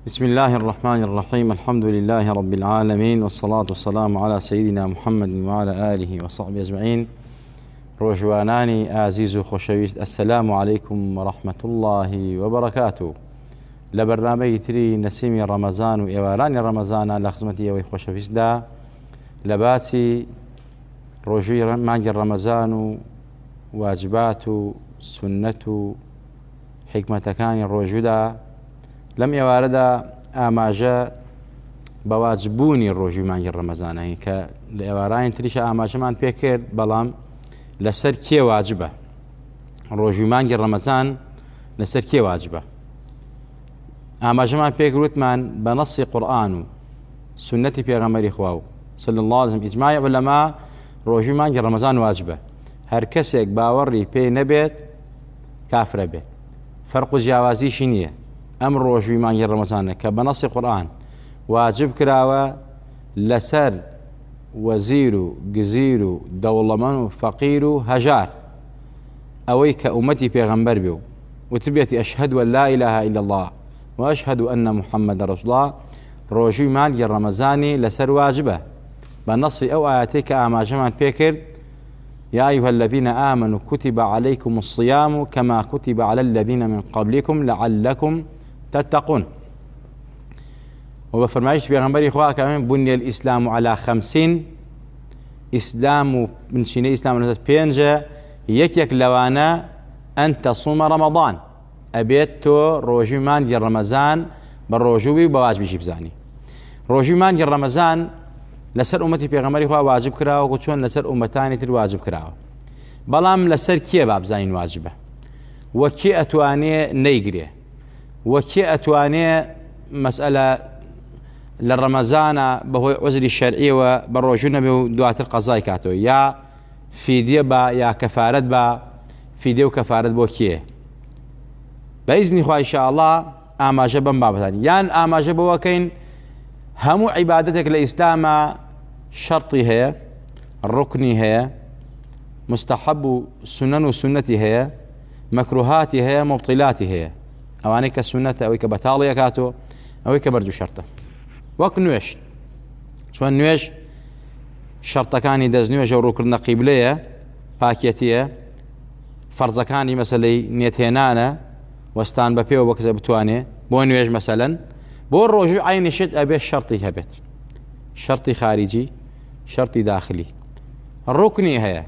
بسم الله الرحمن الرحيم. الحمد لله رب العالمين، والصلاة والسلام على سيدنا محمد وعلى آله وصحبه أجمعين. روجواناني عزيز خوشويست، السلام عليكم ورحمة الله وبركاته. لبرنامج تري نسيم رمضان وإيواران رمضان لخدمتي وخوشويست دا لباسي روجي مانج رمضان واجبات سنة حكمة كان الروجودا لم يوارد آماجة بواجبوني الروجي مانجي رمضان هي كالإوارين تريش آماجة من بيكر بلام لسر كي واجبة الروجي مانجي رمضان لسر كي واجبة آماجة من بيكر من بنص قرآن سنة بيغمري خواو صلى الله عليه وسلم إجماع علماء روجي مانجي رمضان واجبة هر كسيك باوري بي نبيت كافر بيت فرق جوازي شنية أمر روجي مانجي رمضان كبنص قرآن واجب كراوة لسر وزير جزير دولمان فقير هجار أويك أمتي بيغمبر بيو وتبيتي أشهد أن لا إله إلا الله وأشهد أن محمد رسول الله روجي مانجي رمضاني لسر واجبة بنص أو آياتيك آما جمان بيكر يا أيها الذين آمنوا كتب عليكم الصيام كما كتب على الذين من قبلكم لعلكم تتقون. وبفرمايش بيغمبري إخوة كمان بني الإسلام على 50 إسلام من شيني إسلام بينجا يك لوانا أن تصوم رمضان أبيتو روجي مانجي رمضان بالروجوبي بواجب بزاني روجي مانجي رمضان لسر أمتي بيغمبري إخوة واجب كراوة وكتشون لسر أمتاني تر واجب كراوة بلام لسر كي باب زين واجبة وكي أتواني نيقري وكي أتواني مسألة للرمضان بهو عذري الشرعي وبروجونا بدوات القضاء كاتو يا فيديو با يا كفارة با فيديو كفارة بوكيه بإذن إخوة إن شاء الله آما جبن بابتاني يان آما جبوا وكين همو عبادتك الإسلام شرطي هي الركني هي مستحب سنن وسنتي هي مكروهاتي هي مبطلاتي هي أواني كالسنة أو كبطالية كاتو أو كبرجو شرطة وك نويش شوان نويش شرطة كاني دز نويش أو ركن قبلية باكيتية فرض كاني مثلا نيتينانا واستان ببيو وكذا بتواني بو نويش مثلا بو الرجوع عين شد أبي الشرطي هبت شرطي خارجي شرطي داخلي الركني هي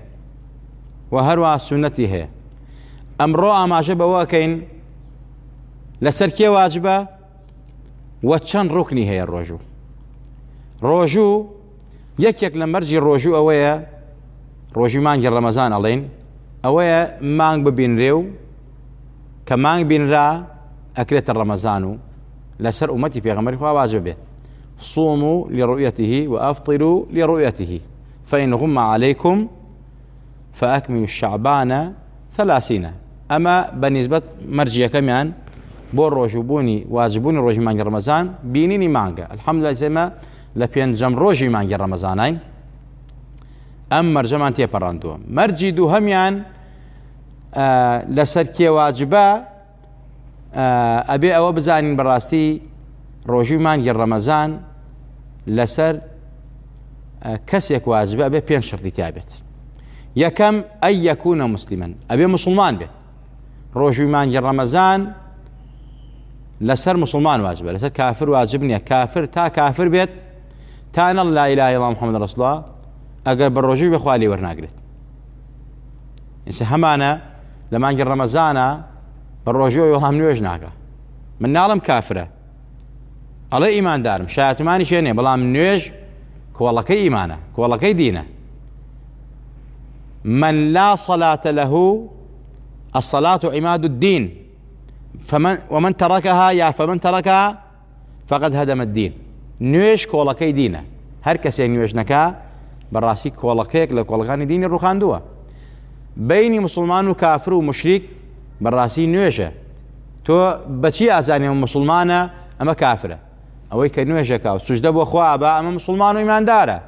وهروا سنتي هي أمرو ما جب واكين لسركي واجبة وشان ركني هي الرجوع رجوع يك لمرجي الرجوع أويا رجوع مانج رمضان علين أويا مانج ببين ريو كمانج بين را أكلت رمضانو لسر أمتي في غمر واجبه صوموا لرؤيته وأفطروا لرؤيته فإن غم عليكم فأكملوا الشعبان 30. أما بالنسبة مرجية كمان بور روجبوني واجبوني روجي مانج رمضان بينيني مانجا الحمد لله زي لبين جم روجي مانج رمضانين أم مرجمان تي براندو مرجي دو هميان لسر كي واجبا أبي أو بزانين براستي روجي مانجي رمضان لسر كسيك واجبا أبي بين شرطي تابت يكم أن يكون مسلما أبي مسلمان به روجي مانجي رمضان لسر مسلمان واجبه لسر كافر واجبني كافر تا كافر بيت تا لا إله إلا الله محمد رسول الله أقرب بالرجوع بخوالي ورناقرت إنسا همانا لما نجي رمضان بالرجوع والله من وجناك من نعلم كافرة الله إيمان دارم شايت ماني شيني بلا من نيج كوالله كي إيمانه كوالله كي دينه من لا صلاة له الصلاة عماد الدين ومن تركها فمن تركها فقد هدم الدين نيش كوالله كي دينه هر كسي نيش نكا براسي كوالله كيك لكوالله دين الروخان دوا بين مسلمان وكافر ومشرك براسي نيشه تو بشي أزاني مسلمانة أما كافرة أويك نيشه كاو سجدة بأخوة أبا أما مسلمان وإيمان داره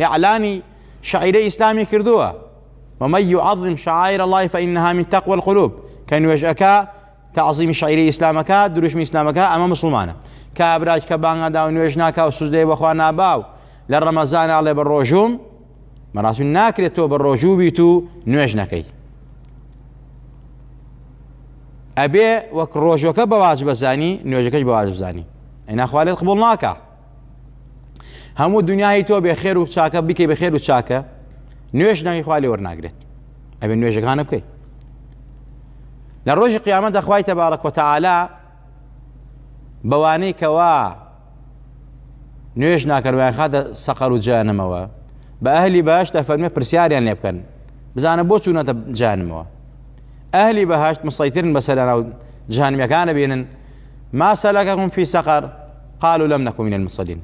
إعلاني شعيري إسلامي كردوها ومن يعظم شعائر الله فإنها من تقوى القلوب كان يوجهك تعظیمی شعیری ئیسلامەکە دروشمی ئیسلامەکە ئەمە مسلمانە. کابراج کە بانگەدا و نوێژ ناکا و سوزدەی بەخوا ناباو لە ڕەمەزان ئاڵێ بە ڕۆژوم بەڕاستی ناکرێت تۆ بە ڕۆژوو بیت و نوێژ نەکەی. ئەبێ وەک ڕۆژۆکە بە واجب بزانی نوێژەکەش بە واجب بزانی. ئەینا لێت قبوڵ ناکە. هەموو دنیای تۆ بێ خێر و چاکە بیکەی بە خێر و چاکە نوێژ ناکەی خوا لێ وەرناگرێت. ئەبێ نوێژەکانە بکەی. لە ڕۆژی قیامەتدا خوای تەبارەک وتەعالا بەوانەی کەوا نوێژ ناکەن خاتە سەقەر و جەهەنەمەوە بە ئەهلی بەهەشت دەفەرمێ پرسیاریان لێ بکەن بزانە بۆ چوونەتە جەهەنەمەوە. ئەهلی بەهەشت مسەیترن بەسەر ناو جەهەنەمیەکانە بێنن ما سەلەکەکم فی سەقەر قالوا لم نكن من المصلين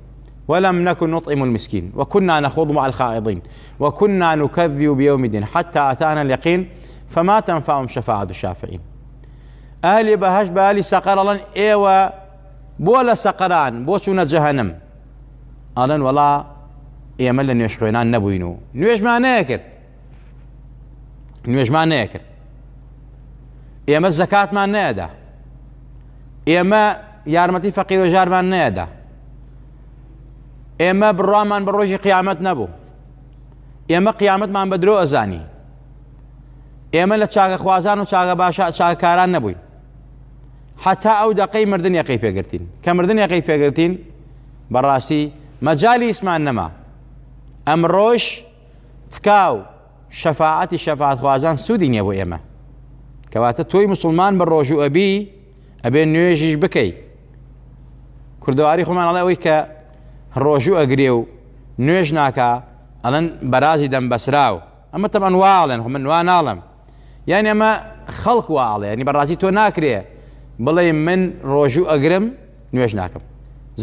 ولم نكن نطعم المسكين وكنا نخوض مع الخائضين وكنا نكذب بيوم الدين حتى أتانا اليقين فما تنفعهم شفاعة الشافعين. ئەهلی بەهەشت بە ئەهلی سەقەر ئەڵێن ئێوە بۆ لە سەقەران بۆ چوونە جەهەنەم ئەڵێن وەڵا ئێمە لە نوێژ خوێنان نەبووین و نوێژمان نەیەکرد ئێمە زەکاتمان نەیەدا ئێمە یارمەتی فەقیر و ژارمان نەیەدا ئێمە بڕوامان بە ڕۆژی قیامەت نەبوو ئێمە قیامەتمان بە درۆ ئەزانی ئێمە لە چاکە خوازان و چاکە باشە چاکەکاران نەبووین حتا ئەو دەقەی مردن یەقەی پێگرتین کە مردن یەقەی پێگرتین بەڕاستی مەجالی ئیسمان نەما ئەمڕۆژ تکاو شەفاعەتی شەفاعەت خوازان سوودی نییە بۆ ئێمە کەواتە تۆی مسلمان بە ڕۆژوو ئەبی ئەبێ نوێژیش بکەی. کوردەواری خۆمان ئەڵێ ئەوەی کە ڕۆژوو ئەگرێ و نوێژ ناکا ئەڵێن بەرازی دەم بەسراو ئەمە تەمان واڵێن خۆ من وا ناڵم یعنی ئەمە خەڵک واڵێ ینی بەڕاستی تۆ ناکرێ بڵێ من ڕۆژوو ئەگرم نوێژ ناکەم.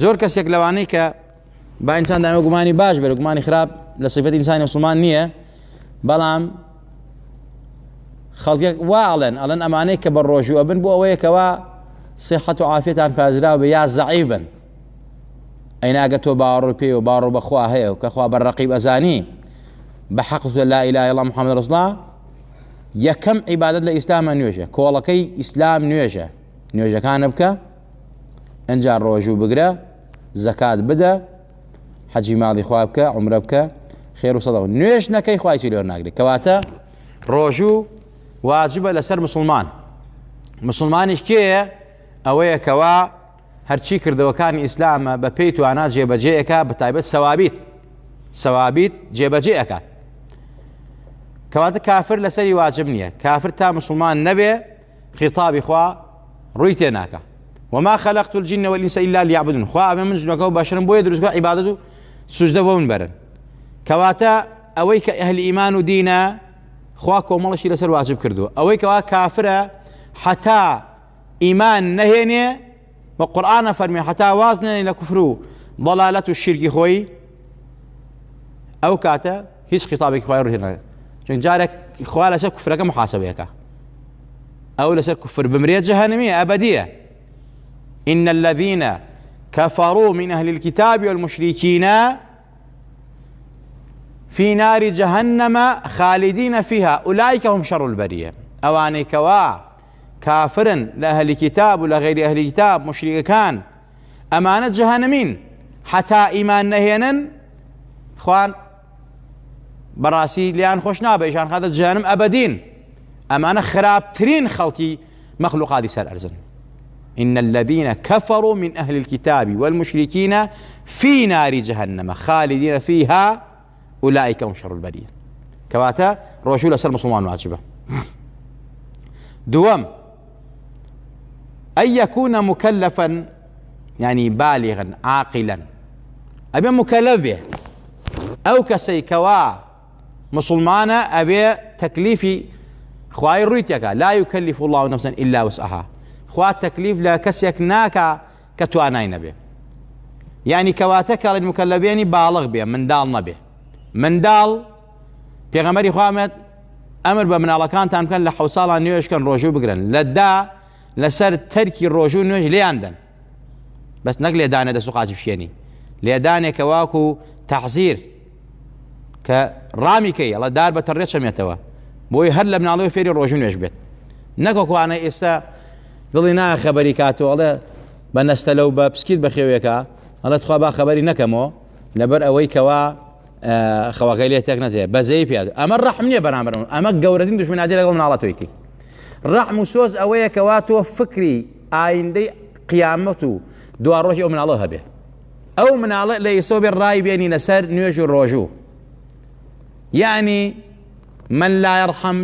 زۆر کەسێک لەوانەی کە با ئینسان دامێ گومانی باش بێت گومانی خراپ لە صیفەتی ئینسانی مسلمان نییە بەڵام خەڵکێک واڵێن ئەڵێن ئەمانەی کە بە ڕۆژوو ئەبن بۆ ئەوەیەکەوە صحەت و عافیەتان پازراو بە یا زەعیف بن ئەیناگە تۆ باوەڕ پێ و باوەڕ بەخوا هەیە و کە خوا بەڕەقیب ئەزانی بە حەق لا إله إلا الله محمد رسول الله یەکەم عیبادەت لە ئیسلامە نوێژە کۆڵەکەی ئیسلام نوێژە نوێژەکانە بکە ئەنجا ڕۆژوو بگرە زەکات بدە حەجی ماڵی خوا بکە عومرە بکە خێر و سەدەق نوێژ نەکەی خوای تۆ لێوەر ناگرێت. کەواتە ڕۆژوو واجبە لەسەر مسلمان. مسلمانیش کێیە ئەوەیە کەوا هەرچی کردەوەکانی ئیسلامە بە پێی توانات جێبەجێیەکە بە تایبەت سەوابیت جێبەجێ ئەکات. کەواتە کافر لەسەری واجب نییە کافر تا مسلمان نەبێ خیتابی خوا ڕووی تێ ناکە وما خلقت الجن والإنس إلا ليعبدون خوا ئەمە من جنەکە و بەشرم بۆیە دروستکە عیبادەت و سوجدە بۆ من بەرن. کەواتە ئەوەی کە ئەهلی ئیمان و دینە خوا کۆمەڵەشی لەسەر واجب کردووە ئەوەی کەوا کافرە حتا ئیمان نەهێنێ بە قورئانە فەرمێ حتا واز نێنێ لە کوفر و ضەلالەت و شیرکی خۆی ئەو کاتە هیچ خیتابێکی خوای ڕووی ناکات چونکە جارێک خوا لەسەر کوفرەکە محاسبەیەکە ئەو لەسەر کوفر بمرێت جەهەنەمیە ئەبەدیە. إن الذين كفروا من أهل الكتاب والمشركين في نار جهنم خالدين فيها أولئك هم شر البرية. أواني كوا كافرا لأهل الكتاب ولا غير أهل الكتاب مشرك كان أمانة جهنمين حتى إيمان نهينا خوان براسي ليان خوش نابه إشان هذا جهنم أبدين أمانة خراب ترين خلقي مخلوقات سر أرزن. إن الذين كفروا من أهل الكتاب والمشركين في نار جهنم خالدين فيها أولئك هم شر البرية. كواتا رسول سر مسلمان واجبة. دوام أن يكون مكلفا يعني بالغا عاقلا أبي مكلف به أو كسي كوا مسلمانة أبي تكليفي خواي رويتك لا يكلف الله نفسا إلا وسعها خوا تكليف لا كسيك ناكا كتواناين به يعني كواتك المكلفين بالغ به من دال نبه من دال پیغمبری خوامد امر بمن الله كان تام كان لحوصالا نيوش كان روجو بقرن لدا لسر تركي الروجو نيوش لياندن بس نقل يدانه ده سوق عجب شيني ليدانه كواكو تحذير كرامي كي الله دار بتريت شميتوا بوي هل من الله فيري الروجو نيوش بيت نكو انا اسا دڵی نا خەبەری کاتۆڵێ بە نەستە لەو بە پسکیت بە خێوێکە هەڵێت خوا با خەبەری نەکەمەوە لەبەر ئەوەی کەوا خەواکەی لێ تێک نەچێت بەزەی پێ ئەمە ڕەحم نییە بەرامبەر ئەمە گەورەترین دوژمناتی لەگەڵ مناڵەتۆیکی ڕەحم و سۆز ئەوەیە کەوا تۆ فکری ئایندەی قیامەت و دوا ڕۆژی ئەو مناڵە هەبێ ئەو مناڵە لە ئیسۆ بێ ڕای بێنینە سەر نوێژ و ڕۆژوو یعنی من لا يرحم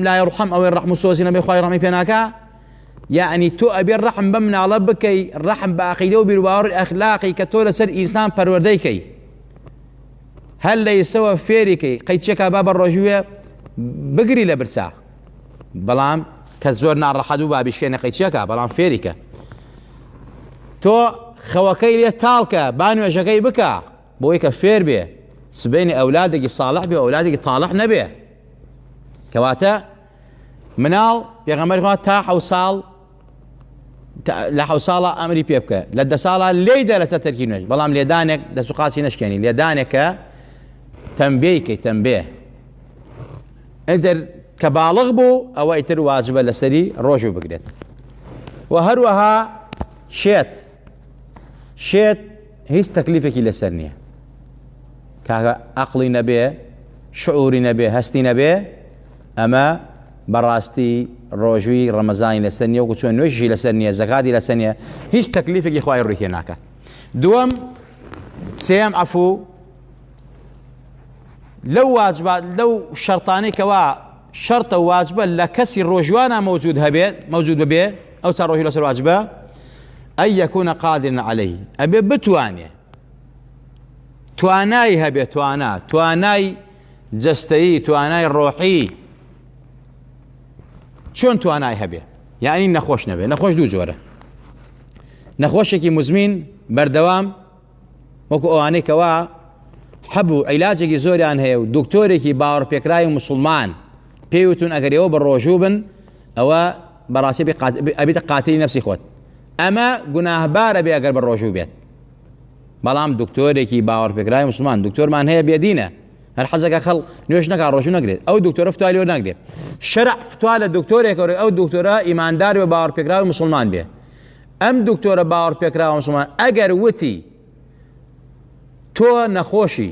ئەوەی ڕەحم و سۆزی نەبێ خوای ڕەحمی پێ ناکا یعنی تۆ ئەبێ ڕەحم بە مناڵە بکەی ڕەحم بە عەقیدە و بیرروباوەڕی ئەخلاقی کە تۆ لەسەر ئینسان پەروەردەیکەی هەر لە ئیسەوە فێریکەی قەیچێکا با بە ڕۆژوویە بگری لە برسا بەڵام کە زۆر ناڕەحەت و بابی شوێنە قەیچێکە بەڵام فێریکە تۆ خەوەکەی لێ تاڵکە با نوێژەکەی بکە بۆی کە فێر بێ سبەینی ئەولادێکی ساڵح بێ ئەولادێکی تاڵح نەبێ کەواتە مناڵ پێغەمبەری خوا تا 7 ساڵ لە 7 ساڵە ئەمری پێ بکە لە 10 ساڵە لێیدا لەسەر تەرکی نوێژ بەڵام لێدانێک دەسوقاتی نەشکێنی لێدانێکە تەنبیهکەی تەنبیه ئەگەر کە باڵغ بوو ئەوە ئیتر واجبە لەسەری ڕۆژوو بگرێت و هەروەها شێت هیچ تەکلیفێکی لەسەر نییە کاکە عەقڵی نەبێ شعوری نەبێ هەستی نەبێ ئەمە بەڕاستی ڕۆژووی ڕەمەزانی لەسەر نییە و چۆن نوێژی لەسەر نییە زەکاتی لەسەر نییە هیچ تەکلیفێکی خوای ڕووی تێ ناکات دووەم سێم عەفوو لەو واجبات لەو شەرطانەی کەوا شەرتە واجبە لە کەسی ڕۆژوانە موجود ببێ ئەو چا ڕۆژی لەسەر واجبە ئەن یەکوونە قادرا عەلەیه ئەبێ بتوانێ توانای هەبێ توانای جەستەیی توانای ڕۆحی چۆن توانای هەبێ یعنی نەخۆش نەبێ نەخۆش دوو جۆرە نەخۆشێکی مزمین بەردەوام وەکو ئەوانەی کەوا هەبوو عیلاجێکی زۆریان هەیە و دکتۆرێکی باوەڕپێکرای مسلمان پێیوتون ئەگەر ئێوە بە ڕۆژوو بن ئەوە بەڕاستی ئەبێتە قاتیلی نەفسی خۆت ئەمە گوناهبارە بێ ئەگەر بە ڕۆژوو بێت بەڵام دکتۆرێکی باوەڕپێکرای مسلمان دکتۆرمان هەیە بێدینە هەر حەزەکە خەڵ نوێژ نەکا ڕۆژوو نەگرێت ئەو دکتۆرە فتوای لێوە ناگرێت شەرع فتوا لە دکتۆرێکەوە ئەو دکتۆرە ئیماندار بە باوەڕپێکراوی مسلمان بێ ئەم دکتۆرە باوەڕپێکراوی مسلمان ئەگەر وتی تۆ نەخۆشی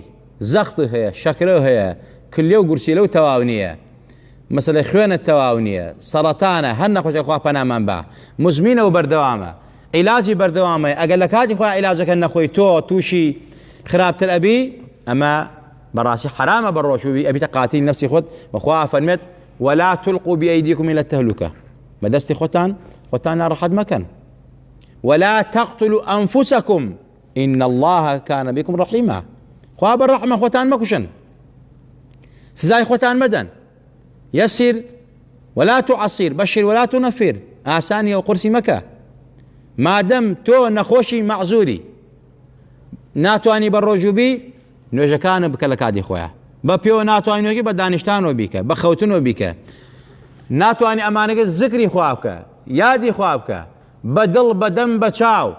زەخت هەیە شەکرە هەیە کلێ و گورسیلە و تەواو نییە مەسەلەی خوێنت تەواو نییە سەرەتانە هەر نەخۆشە خوا پەنامان با مزمینە و بەردەوامە عیلاجی بەردەوامە ئەگەر لە کاتی خۆی عیلاجەکە نەخۆی تۆ تووشی خراپتر ئەبی ئەمە بەڕاستی حرامە بە ڕۆژووی ئەبیتە قاتیلی نەفسی خۆت بەخوا فەرمێت ولا تلقوا بأيديكم إلى التهلكة بەدەستی خۆتان ناڕەحەت مەکەن ولا تقتلوا أنفسكم إن الله كان بكم رحيما خوا بەڕەحمە خۆتان مەکوشن سزای خۆتان مەدەن يسر ولا تعسر بشر ولا تنفر ئاسانی و قورسی مەکە مادەم تۆ نەخۆشی مەعزوری ناتوانی بە ڕۆژووبی نوێژەکانە بکە لە کاتی خۆیان بە پێوە ناتوانانی نوێژی بە دانیشتانەوە بیکە بە خەوتنەوە بیکە ناتوانی ئەمانەکە زکری خوا بکە یادی خوا بکە بە دڵ بە دەم بە چاو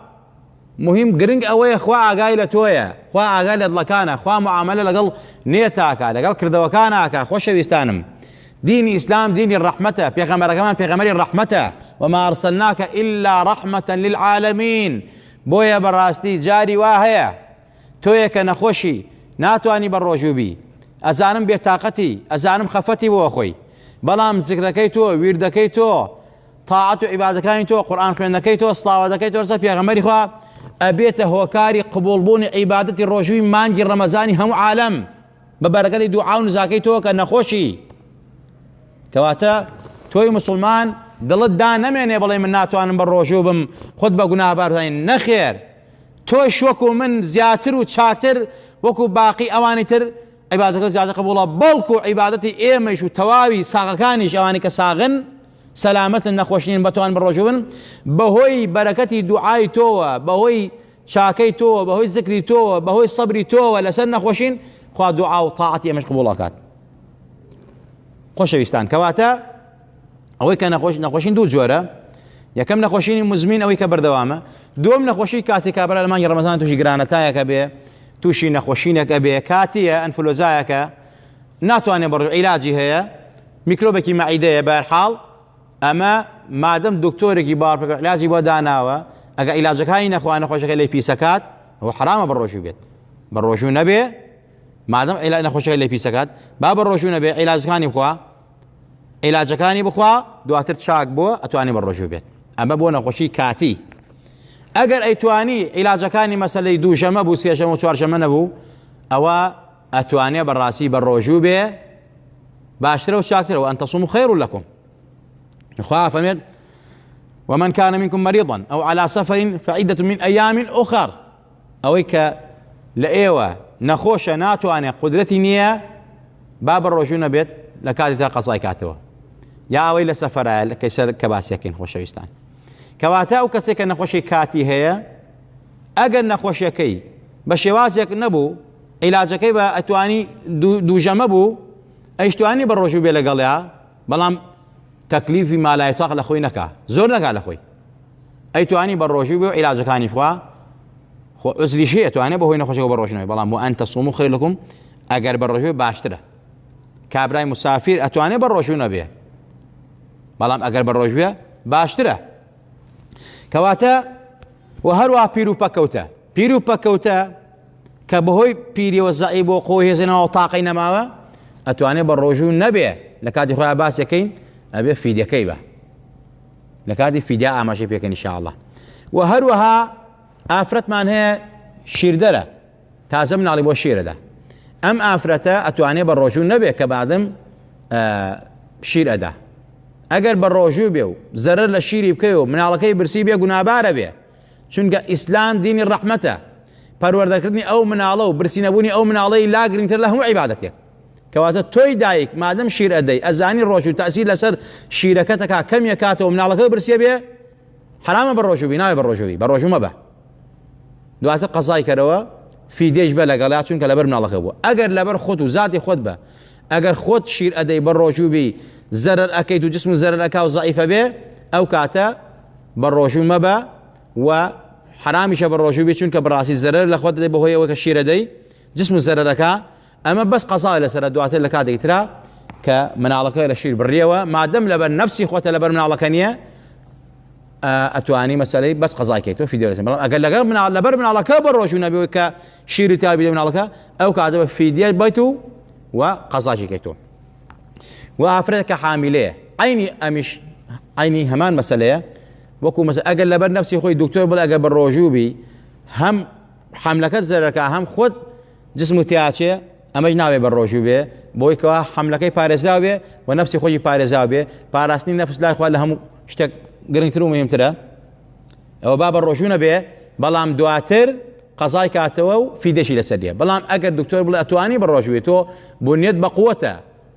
مهم گرنگ ئەوەیە خوا ئاگای لە تۆیە خوا ئاگای لە دڵەکانە خوا معاملە لەگەڵ نێتاکە لەگەڵ کردەوەکان ئاکا خۆشەویستانم دینی ئیسلام دینی ڕەحمەتە پێغەمبەرەکەمان پێغەمبەری ڕەحمەتە وما أرسلناك إلا رحمة للعالمين بۆیە بەڕاستی جاری وا هەیە تۆیەکە نەخۆشی ناتوانی بە ڕۆژووبی ئەزانم بێتاقەتی ئەزانم خەفەتی بۆ خۆی بەڵام زیکرەکەی تۆ ویردەکەی تۆ تاعەت و عیبادەکانی تۆ قورئان خوێندنەکەی تۆ سڵاوەتەکەی تۆ لەسەر پێغەمبەری خوا ئەبێتە هۆکاری قبوڵبوونی عیبادەتی ڕۆژووی مانگی ڕەمەزانی هەموو عالەم بە بەرەکەتی دوعا و نزاکەی تۆ کە نەخۆشی کەواتە تۆی مسلمان دڵت دا نەمێنێ بڵێ من ناتوانم بە ڕۆژوو بم خۆت بە گوناهبار بزانین نەخێر تۆش وەکو من زیاتر و چاکتر وەکو باقی ئەوانی تر عیبادەکە زیاتر قبوڵە بەڵکو عیبادەتی ئێمەش و تەواوی ساغەکانیش ئەوانی کە ساغن سەلامەتن نەخۆشین بەتوان بە ڕۆژوو بن بەهۆی بەرەکەتی دوعای تۆوە بەهۆی چاکەی تۆوە بەهۆی زکری تۆوە بەهۆی سەبری تۆوە لەسەر نەخۆشین خوا دوعا و تاعەتی ئێمەش قبوڵەکات خۆشەویستان کەواتە ئەوەی کە نەخۆشین دوو جۆرە یەکەم نەخۆشینی مزمین ئەوەی کە بەردەوامە دووەم نەخۆشی کاتی کابرا لە مانگی ڕەمەزان تووشی گرانەتایەکە بێ تووشی نەخۆشینێکە بێ کاتیە ئەنفلۆزایەکە ناتوانێت بەڕۆ عیلاجی هەیە میکرۆبێکی مەعیدەیە بەهەرحاڵ ئەمە مادەم دکتۆرێکی باڕ علاجی بۆ داناوە ئەگە عیلاجەکانی نەخوا نەخۆشەکە لێی پیسەکات ئەوە حرامە بە ڕۆژوو بێت بە ڕۆژوو نەبێ مادەم نەخۆشەکە لێی پیسەکات با بە ڕۆژوو نەبێ عیلاجەکانی بخوا عیلاجەکانی بخوا دواتر چاک بۆ ئەتوانی بە ڕۆژوو بێت ئەمە بۆ نەخۆشی کاتی ئەگەر ئەیتوانی عیلاجەکانی مەسەلەی دووشەمە بوو سێشەمە و چوارشەمە نەبوو ئەوە ئەتوانێ بەڕاستی بە ڕۆژوو بێ باشترە و چاکترەوە ئەن تەصوموا خەیڕ لەکم خوا فەرمێت ومن كان منكم مريضا أو على سفر فعدة من أيام أخر ئەوەی کە لە ئێوە نەخۆشە ناتوانێ قودرەتی نییە با بە ڕۆژوو نەبێت لە کاتی تر قەزای کاتەوە یا ئەوەی لە سەفەرایە کە باسیەکەین خۆشەویستان کەواتە ئەو کەسێک کە نەخۆشی کاتی هەیە ئەگەر نەخۆشیەکەی بە شێوازێک نەبوو عیلاجەکەی بە ئەتوانی دووژەمە بوو ئەیشتوانی بە ڕۆژوو بێ لەگەڵیا بەڵام تەکلیفی مالایتاق لە خۆی نەکا زۆر نەکا لە خۆی ئەیتوانی بە ڕۆژوو بێ و عیلاجەکانی بخوا خۆ عوزریشی ئەتوانێ بە هۆی نەخۆشیەوە بە ڕۆژنەوەی بەڵام بۆ ئەن تەصوموا خەیڕ لەکم ئەگەر بە ڕۆژوو باشترە کابرای مسافر ئەتوانێ بە ڕۆژوو نەبێ بەڵام ئەگەر بە ڕۆژ بێ باشترە کەواتە و هەروە پیر و پەکەوتە کە بەهۆی پیریەوە زەعیف بۆ خۆی هێزێنەوە تاقەی نەماوە ئەتوانێ بە ڕۆژوو نەبێ لە کاتی خۆیان باسیەکەین ئەبێ فیدیەکەی بە لە کاتی فیدیا ئاماژەی پێکەن ئینشاءالله و هەروەها ئافرەتمان هەیە شیردەرە تازە مناڵی بۆ شیرەدا ئەم ئافرەتە ئەتوانێ بە ڕۆژوو نەبێ کە بعدم شیر ئەدا ئەگەر بە ڕۆژوو بێ و زەرەر لە شیری بکەی و مناڵەکەی برسی بێ گونابارە بێ چونکە ئیسلام دینی ڕەحمەتە پەروەردەکردنی ئەو مناڵە و برسی نەبوونی ئەو مناڵەی لا گرنگتر لە هەموو عیبادەتێک کەواتە تۆی دایک مادەم شیر ئەدەی ئەزانی ڕۆژوو تەئسیر لەسەر شیرەکەتەکە کەم یەکاتەوە مناڵەکە برسیە بێ حرامە بە ڕۆژوو بی ناوێ بە ڕۆژووی بە ڕۆژوو مەبە دواتر قەزای کەرەوە فیدێش بە لەگەڵا چونکە لەبەر مناڵەکە بووە ئەگەر لەبەر خۆت و زاتی خۆت بە ئەگەر خۆت شیر ئەدەی بە ڕۆژوو بی زەرەر ئەکەیت و جسم و زەرەر ئەکا و زەعیفە بێ ئەو کاتە بە ڕۆژوو مەبە و حرامیشە بە ڕۆژوو بێ چونکە بەڕاستی زەرەر لە خۆت دەدەی بەهۆی ئەوە کە شیر ئەدەی جسم و زەرەرەکە ئەمە بەس قەزای لەسەرە دواتر لە کاتێکی ترا کە مناڵەکە لە شیر بڕیەوە مادەم لەبەر نەفسی خۆتە لەبەر مناڵەکە نییە ئەتوانی مەسەلەی بەس قەزای کەیتەوە فیدیە لەسەر بەڵام ئەگەر لەبەر مناڵەکە بە ڕۆژوو نەبێەوە کە شیری تابی لە مناڵەکە ئەو کاتە بە فیدیە بیت و قەزاکی کەیتەوە و ئافرەتێک کە حامیلەیە عینی ئەمیش عینی هەمان مەسەلەیە وەکو مەسەلە ئەگەر لەبەر نەفسی خۆی دکتۆر بڵێ ئەگەر بە ڕۆژوو بی هەم حەملەکەت زەرەکە هەم خۆت جسم و تیاچێ ئەمەش ناوێ بە ڕۆژوو بێ بۆی کەوا حەملەکەی پارێزراو بێ و نەفسی خۆی پارێزراو بێ پاراستنی نەفس لای خوا لە هەموو شتێک گرنگتر و مهمترە ئەوە با بە ڕۆژوو نەبێ بەڵام دواتر قەزای کاتەوە و فیدێشی لەسەر دێ بەڵام ئەگەر دکتۆر بڵێ ئەتوانی بە ڕۆژوو بێ تۆ بنیەت بە قووەتە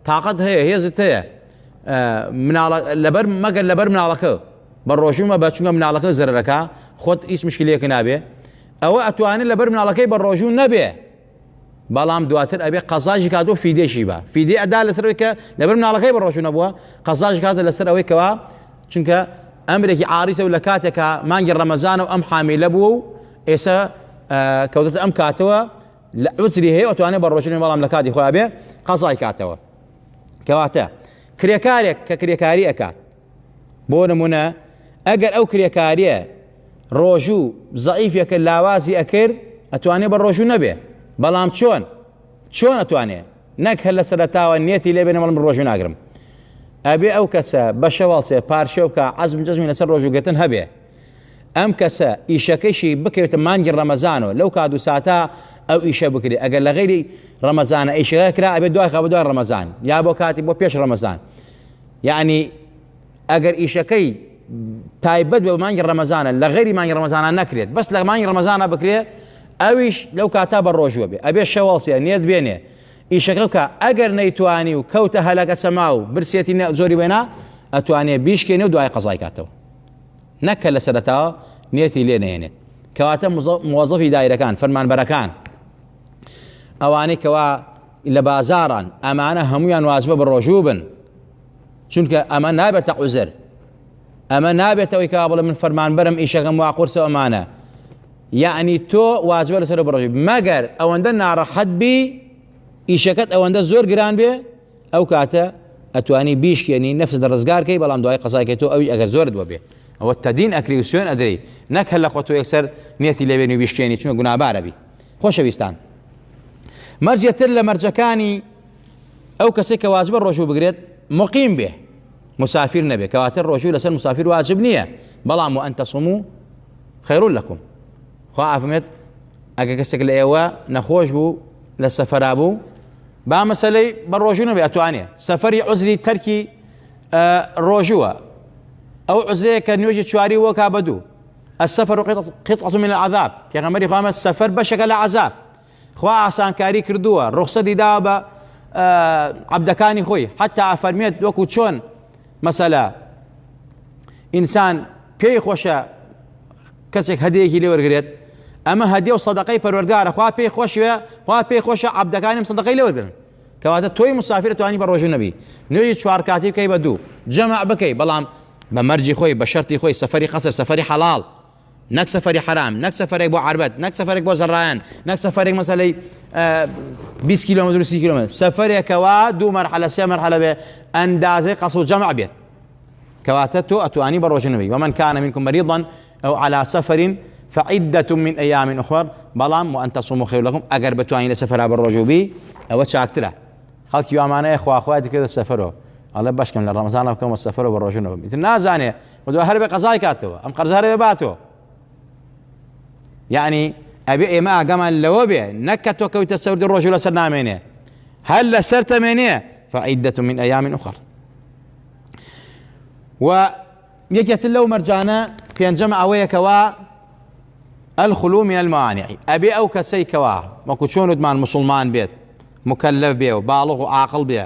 تااقەت هەیە هێزت هەیە مەگەر لەبەر مناڵەکە بە ڕۆژوو مەبە چونکە مناڵەکە زەرەرەکە خۆت هیچ مشکلەیەک نابێ ئەوە ئەتوانێت لەبەر مناڵەکەی بە ڕۆژوو نەبێ بەڵام دواتر ئەبێ قەزاژی کاتۆ فیدێشی بە فیدێ ئەدا لەسەرەوەی کە لەبەر مناڵەکەی بە ڕۆژوو نەبووە قەزاژی کاتە لەسەر ئەوەی کەوا چونکە ئەمرێکی عاریسە و لە کاتێکە مانگی ڕەمەزانە و ئەم حامیلە بووە و ئێستا کەوتێتە ئەم کاتەوە لە عوزری هەیە ئەتوانێت بە ڕۆژوو بەڵام لە کاتی خۆی بێ قەزای کاتەوە کەواتە کرێکارێک کە کرێکاری ئەکات بۆ نمونە ئەگەر ئەو کرێکاریە ڕۆژوو زەعیفێکە لاوازی ئەکرد ئەتوانێت بە ڕۆژوو نەبێ بەڵام چۆن ئەتوانێت نەک هەر لە سەرەتاوە نێتی لێ بێنە بەڵام ڕۆژوو ناگرم ئەبێ ئەو کەسە بە شەواڵچێ پارشێ بکە عەزم جەزمی لەسەر ڕۆژووگرتن هەبێ ئەم کەسە ئیشەکەیشی بکەوێتە مانگی ڕەمەزانەوە لەو کات و ساتە ئەو ئیشە بکرێت ئەگەر لە غەیری ڕەمەزانە ئیشەکە کرا ئەبێ دوای دوای ڕەمەزان یا بۆ کاتی بۆ پێش ڕەمەزان یعنی ئەگەر ئیشەکەی تایبەت بە مانگی ڕەمەزانە لە غەیری مانگی ڕەمەزانە نەکرێت بەس لە مانگی ڕەمەزانە بکرێت ئەویش لەو کاتا بە ڕۆژوە بێ ئەبێ شەواڵچێ نێت بێنێ ئیشەکە بکە ئەگەر نەیتوانی و کەوتە هەلەکە سەما و برسێتی زۆری بێنا ئەتوانێت بیشکێنێ و دوای قەزای کاتەوە نەکە لە سەرەتاوە نێتی لێ نەهێنێت کەواتە موظفی دایرەکان فەرمانبەرەکان ئەوانەی کەوا لە بازاڕان ئەمانە هەمویان واجبە بە ڕۆژوو بن چونکە ئەمە نابێتە عوزر ئەمە نابێتەوەی کە بڵێ من فەرمانبەرم ئیشەکەم وا قورسە ئەمانە یعنی تۆ واجبە لەسەر بە ڕۆژوو مەگەر ئەوەندە ناڕەحەت بی ئیشەکەت ئەوەندە زۆر گران بێ ئەو کاتە ئەتوانی بیشکێنی نەفس دەڕزگارکەی بەڵام دوای قەزاکەیتەوە ئەوی ئەگەر زۆرت بۆ بێ ئەوە تەدین ئەکری و سوێن ئەدەی نەک هەر لە خۆ تۆ یەکسەر نێتی لێبێنی و بیشکێنی چونکە گونابارە بی. خۆشەویستان، مەرجێتر لە مەرجەکانی ئەو کەسێک کە واجبە ڕۆژوو بگرێت مقیم بێ، مسافر نەبێ، کەواتە ڕۆژوو لەسەر مسافر واجب نییە، بەڵام وأن تصوموا خير لكم. خوا ئافرمێت ئەگە کەسێک لە ئێوە نەخۆش بوو لە سەفەرا بوو با مەسەلەی بە ڕۆژوو نەبێ ئەتوانێ سەفەری عوزری تەرکی ڕۆژووە، ئەو عوزرەیە کە نوێژی چواری وەکا بەدوو السەفەر قطعة من العذاب، پێغەمبەری خوا فەرمێت سەفەر بەشێکە لە عەذاب، خوا ئاسانکاری کردووە، ڕوخسەتی داوە بە عەبدەکانی خۆی، حتا ئەفەرمێت وەکو چۆن مەسەلە ئینسان پێی خۆشە کەسێک هەدیەیەکی لێ وەرگرێت، ئەمە هەدیە و سەدەقەی پەروەردگارە، خوا پێی خۆشە عەبدەکانیم سەدەقەی لێ وەرگرن، کەواتە تۆی مسافر توانی بە ڕۆژوو نەبی، نوێژی چوار کاتی بکەی بە دوو، جەمع بکەی، بەڵام بە مەرجی خۆی بە شەرتی خۆی، سەفەری قەسر، سەفەری حەڵاڵ، نەک سەفەری حرام، نەک سەفەرێک بۆ عەربەت، نەک سەفەرێک بۆ زەڕایان، نەک سەفەرێک مەسەلەی 20 کیلۆمەتر و 30 کیلۆمەتر، سەفەرێکەوە دوو مەرحەلە سێ مەرحەلە بێ، ئەندازەی قەس و جەمع بێت، کەواتە تۆ ئەتوانی بە ڕۆژوو نەبی. ومن كان منكم مريضا أو على سفر فعدة من أيام أخر، بەڵام وأن تصوموا خير لكم، ئەگەر بتوانین لە سەفەرا بە ڕۆژوو بی ئەوە چاکترە. خەڵکی وامانەیە خواخوای دەکرێتە سەفەرەوە، ئەڵێ باشکەم لە ڕەمەزانە بکەمەوە سەفەرەوە بە ڕۆژوو نەبم، ئیتر نازانێ بەدوای هەر بێ قەزای کاتەوە، ئەم قەرزە هەر بێ باتەوە، یعنی ئەبێ ئێمە ئاگامان لەوە بێ، نەک کە تۆ کەوتە سەوردی ڕۆژوو لەسەر نامێنێ، هەر لەسەر تەمێنێ فعدة من أيام أخر. و یەکێتر لەو مەرجانە پێنجەم ئەوەیەکەوە الخلو من الموانع، ئەبێ ئەو کەسەی کەوا وەکو چۆن وتمان مسلمان بێت، مکەلەف بێ و باڵغ و عاقڵ بێ،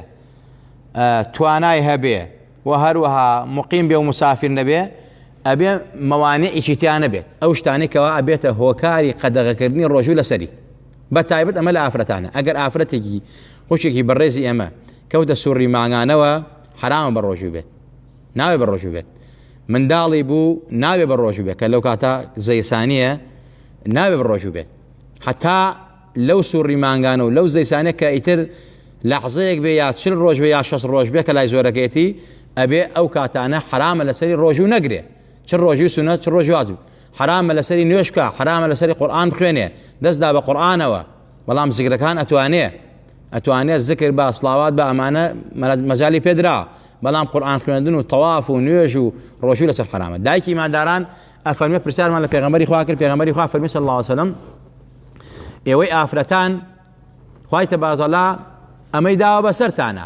توانای هەبێ و هەروەها مقیم بێ و مسافر نەبێ، ئەبێ مەوانعێکی تیا نەبێت، ئەو شتانەی کەوا ئەبێتە هۆکاری قەدەغەکردنی ڕۆژوو لەسەری، بە تایبەت ئەمە لە ئافرەتانە، ئەگەر ئافرەتێکی خوشێکی بەڕێزی ئێمە کەوتە سوڕی ماگانەوە حرامە بە ڕۆژوو بێت، ناوێ بە ڕۆژوو بێت، منداڵی بوو ناوێ بە ڕۆژوو بێت، کە لەو کاتە زەیسانیە ناوێ بە ڕۆژوو بێت، حتا لەو سوڕی مانگانە و لەو زەیسانە کە ئیتر لەحزەیەک بێ یا 40 ڕۆژ بێ یا 6 ڕۆژ بێ کە لای زۆرەکەیەتی، ئەبێ ئەو کاتانە حرامە لەسەری ڕۆژوو نەگرێ، چ ڕۆژوی سونەت چ ڕۆژی واجب، حرامە لەسەری نوێژ بکە، حرامە لەسەری قورئان بخوێنێ، دەستدا بە قورئانەوە، بەڵام زیکرەکان ئەتوانێت زیکر بە سڵاوات بە ئەمانە مەجالی پێدرا، بەڵام قورئان خوێندن و تەواف و نوێژ و ڕۆژوو لەسەر حرامە. دایکی ماداران ئەفەرمێ پرسیارمان لە پێغەمبەری خوا کرد، پێغەمبەری خوا فەرمی صلی الله علیه وسلم ئێوەی ئافرەتان خوای تەبارەک وتەعالا ئەمەی داوە بەسەرتانە،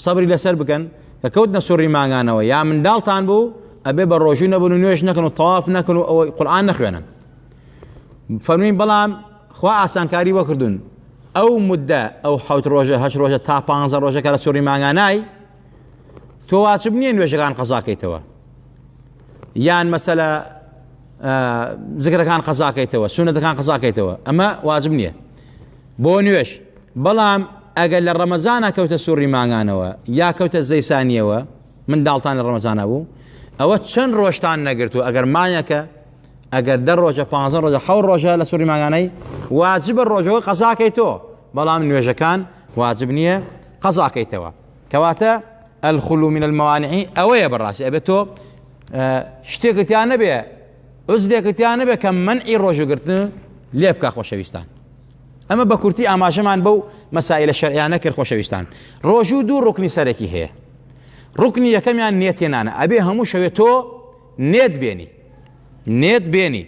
سەبری لەسەر بکەن کە کەوتنە سوڕی مانگانەوە، یا منداڵتان بوو ئەبێ بە ڕۆژوو نەبن و نوێژ نەکەن و تەواف نەکەن و ئەوەی قورئان نەخوێنن. فەرمووی بەڵام خوا ئاسانکاری وە کردوون، ئەو مدە ئەو 7 ڕۆژە 8 ڕۆژە تا 15 ڕۆژە کە لە سوڕی مانگانای تۆ واجب نییە نوێژەکان قەزاکەیتەوە، یان مەسەلە زیکرەکان قەزاکەیتەوە، سونەتەکان قەزاکەیتەوە، ئەمە واجب نییە بۆ نوێژ. بەڵام ئەگەر لە ڕەمەزانە کەوتە سوڕی مانگانەوە یا کەوتە زەیسانیەوە، منداڵتان لە ڕەمەزانە بوو، ئەوە چەند ڕۆژتان نەگرتو، ئەگەر مانیەکە ئەگەر 10 ڕۆژە 15 ڕۆژە 7 ڕۆژە لە سوڕی مانگانەی واجبە ڕۆژەوە قەزاکەیتەوە، بەڵام نوێژەکان واجب نییە قەزاکەیتەوە. کەواتە الخلو من الموانع ئەوەیە بەڕاستی، ئەبێت تۆ شتێکتیان نەبێ، عوزرێکتیان نەبێ کە مەنعی ڕۆژوگرتن لێ بکە. خۆشەویستان، ئەمە بە کورتی ئاماژەمان بەو مەسائلە شەرعیانە کرد. خۆشەویستان، ڕۆژوو دوو ڕوکنی سەرەکی هەیە، ڕوکنی یەکەمیان نێتێنانە، ئەبێ هەموو شەوێ تۆ نێت بێنی،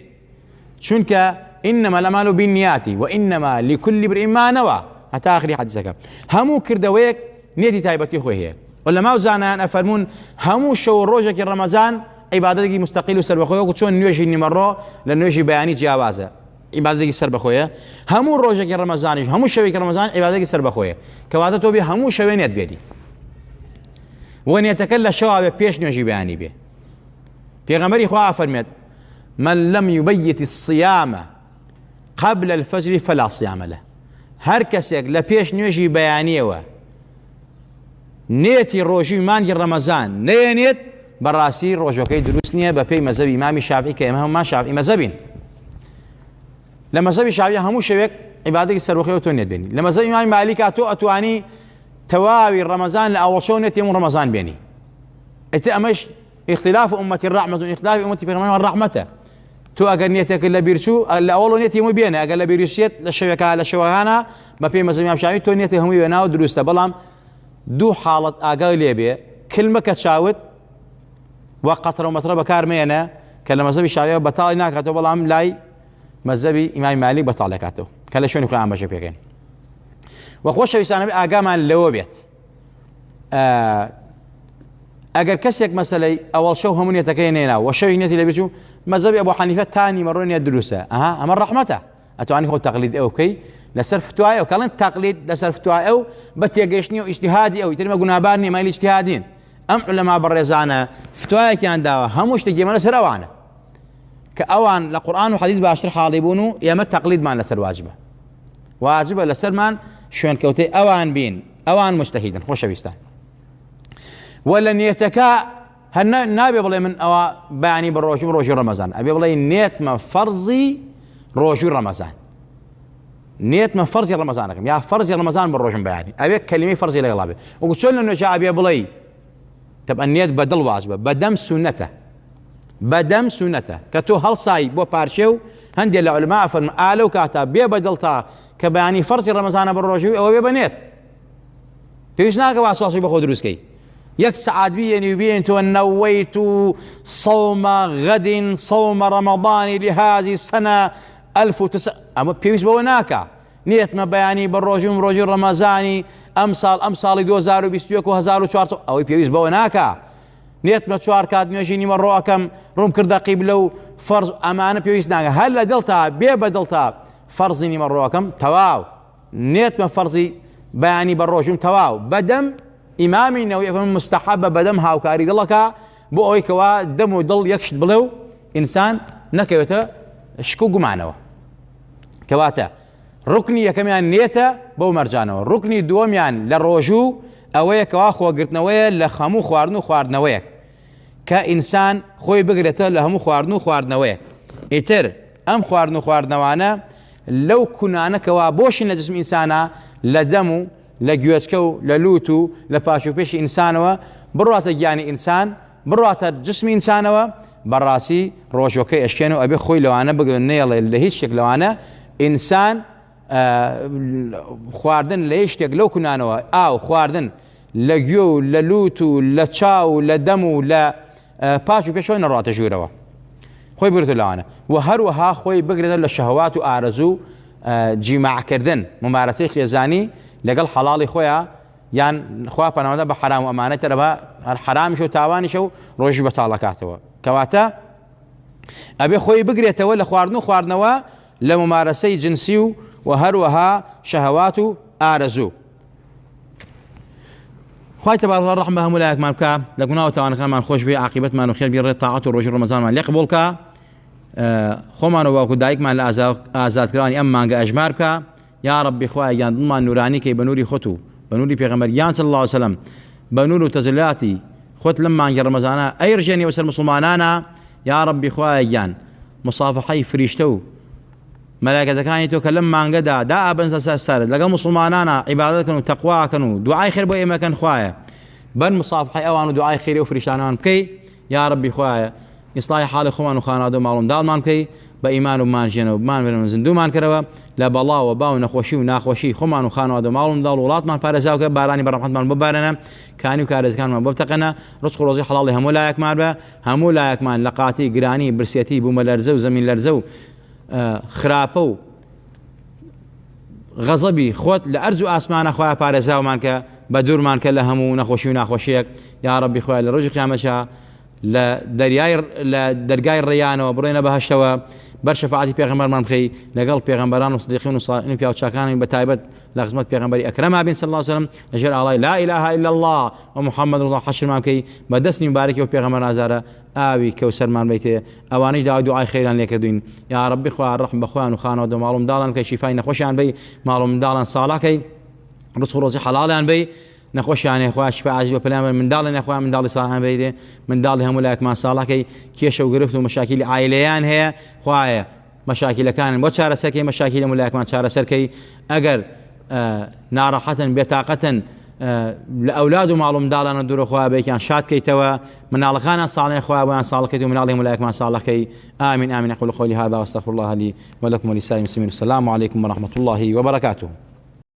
چونکە ئینەما الأعمال بالنیات وئینەما لكل امرئ ما نوى، هەتا ئاخری حەدیسەکە. هەموو کردەوەیەک نێتی تایبەتی خۆی هەیە. ولەماو زانایان ئەفەرمون هەموو شەو ڕۆژێکی ڕەمەزان عیبادەتێکی مستەقیل و سەربەخۆیە، وەکو چۆن نوێژی نیمەڕۆ لە نوێژی بەیانی جیاوازە، عیبادەتێکی سەربەخۆیە. هەموو ڕۆژێکی ڕەمەزانیش هەموو شەوێکی ڕەمەزان عیبادەتێکی سەربەخۆیە، کەواتە تۆ بێ هەموو شەوێ نێت بێنی، وە نێتەکە لە شەوا بێ پێش نوێژی بەیانی بێ. پێغەمبەری خوا ئەفەرمێت من لم يبيت الصيام قبل الفجر فلا صيام له، هەر کەسێک لە پێش نوێژی بەیانیەوە نێتی ڕۆژی مانگی ڕەمەزان نەیەنێت، بەڕاستی ڕۆژەکەی دروست نییە بە پێی مەزەبی ئیمامی شافعی، کە ئێمە هەمومان شافعی مەزەبین. لە مەزەبی شافعی هەموو شەوێک عیبادەتێکی سەربەخۆیەوە تۆ نێت بێنی. لە مەزەبی ئیمامی مالیکا تۆ ئەتوانی تواوي رمضان لأوشون يتم رمضان بيني أمش اختلاف أمتي الرحمة اختلاف أمتي في الرحمة تو أجر نيتك اللي بيرشو اللي أول نيتي مو بينه أجر اللي بيرشيت للشبكة للشواهنا ما في مثلا شعبي تو نيتي هم يبناو دروسته بلام دو حالة أجر ليبيا كلمة كتشاوت وقت ومطرب بكار مينا كلام مذهبي الشافعي بطال ناكاتو بلام لاي مذهبي إمام مالك بطال كاتو كلا شلون يقول عم بشوف يكين وخوش بيسانبي أجا من لوبيت أجر كسيك مثلا أول شو هم يتكينينا وشو ينتي اللي بيشو مذهبي أبو حنيفة ثاني مرون يدرسه أما الرحمة أتواني هو تقليد أو كي لسرف توعي أو كلام تقليد لسرف توعي أو بتيجيشني واجتهادي أو يترمى جناباني ما الاجتهادين أم علماء برزانة فتوى كان داوا هموش تجي من سر أوانه كأوان لقرآن وحديث باشر حاضبونه يا التقليد ما لسر واجبة لسر مان شون كوتي أوان بين أوان مجتهدا خوش بيستان ولا نيتكا هالنبي بلي من أوا بعني بالروج رمضان أبي بلي نيت ما فرضي روج رمضان نيت ما فرضي رمضان يا فرضي رمضان بالروج بيعني أبي كلمة فرضي لغلابه وقلت له إنه جاء أبي بلي تبقى النيت بدل واجبه بدم سنته كتو هل صاي بو بارشو هندي العلماء فالمآلو كاتا بي بدلتا كبياني فرصي رمضان بالروجو او بي بنيت تيشناك واسواسي بخو دروسكي يك سعاد بيين تو نويت صوم غد صوم رمضان لهذه السنة 1900 اما بيوش بوناكا نيت ما بياني بالروجو روجو رمضاني امصال 2021 و 1400 او بيوش بوناكا نيت ما تشوار كاد نيجيني مرة كم روم كردا قبلو فرض أمانة بيويس ناقة هلا دلتا بدلتا فرضيني مرة كم تواو نيت ما فرضي بياني بروجم تواو بدم إمامي إنه يكون مستحبة بدم هاو كاري دلكا بو أوي كوا دمو ضل يكشد بلو إنسان نكوته شكوك معنوه كواتا ركني كمان نيته بو مرجانه ركني دوم يعني للروجو أويا كواخو قرتنويا لخمو خواردنويا كإنسان خوي بقرته لهمو خواردنويا إتر أم خواردنوانا لو كنا أنا كوابوش لجسم إنسانا لدمو لجواتكو للوتو لباشو بيش إنسانوا بروات يعني إنسان بروات جسم إنسانوا براسي روشوكي أشكينو أبي خوي لو أنا بقول نيلا اللي هيك شكل لو أنا إنسان خواردن ليش لو كنا أنا أو خواردن لجيو للوتو لتشاو لدمو ل باشو بيشو نروات جوروا خوي بقرت لو أنا وهروها خوي بقرت للشهوات وأرزو جماع كردن ممارسة خيزاني لقال حلالي خويا يعني خواه بنامده بحرام وأمانة ترى الحرام شو تاواني شو روج بطالكاته كواتا أبي خوي بقريته ولا خواردنوا لممارسة جنسي وهروها شهوات آرزو خوي تبارك الله الرحمة ملاك مالك لقناه تاوان كان من خوش بي عاقبة ما نخير بي طاعته الرجل رمضان ما يقبلك خمان وكو دايك مع الآزاد كراني أما أجمارك يا ربي خويا جان ضمان نوراني كي بنوري خطو بنوري پیغمبر صلى الله عليه وسلم بنور تزلاتي خط لما عن رمضان اي رجاني وسل مسلمانانا يا ربي خويا جان مصافحي فريشتو ملائكه كان يتكلم عن قدا دا بنس سر لقى مسلمانانا عبادتك وتقوى كانوا دعاء خير بو ما كان خويا بن مصافحي اوان دعاء خير وفريشتان كي يا ربي خويا اصلاح حال خوان وخانادو معلوم دال مان كي بإيمان ومان جنو بمان من زندو مان كروا لا بلا وباو نخوشي وناخوشي خمان وخانو هذا معلوم دال ولات مان بارزاو كباراني برحمة مان ببارنا كانوا كارز كان مان ببتقنا رزق روزي حلال هم لا يكمان به هم لا يكمان لقاتي جراني برسيتي بوملرزو زمين لرزو خرابو غضبي خوت لأرزو آسمان أخويا بارزاو مان ك بدور مان كله همو نخوشي وناخوشيك يا ربي خويا لرجع قيامتها لدرجاي الريان وبرينا بهالشوا برشفاعتي بيغمبر منخي لقلب بيغمبران وصديقين وصالحين بياو شاكان بتايبت لغزمت بيغمبري أكرمها بين صلى الله عليه وسلم نجر الله لا إله إلا الله ومحمد رسول الله حشر مامكي بدسني مبارك وبيغمبر نازارة آوي كوسر مان بيته أواني دعاء خيرا لك دوين يا ربي خويا الرحم بخوان وخانوا دو معلوم دالان كي شفاي نخوشان بي معلوم دالان صالحكي رزق روزي حلالان بي نخوش يعني اخويا شفاء عاجل وبلام من دال اخويا من دال صالح بيدي من دال هم ولاك ما صالح كي كيش وقرفتوا مشاكل عائليان هي اخويا مشاكل كان بتشار سكي مشاكل ولاك ما تشار سركي اجر ناراحه بطاقه لأولاد ومعلوم دارنا دور أخوة بيكان شاد كيتوا من على خانا صالح أخوة وأنا صالح كيتوا من عليهم ولايك ما صالح كي آمين آمين. أقول قولي هذا وأستغفر الله لي ولكم ولسائر المسلمين. السلام عليكم ورحمة الله وبركاته.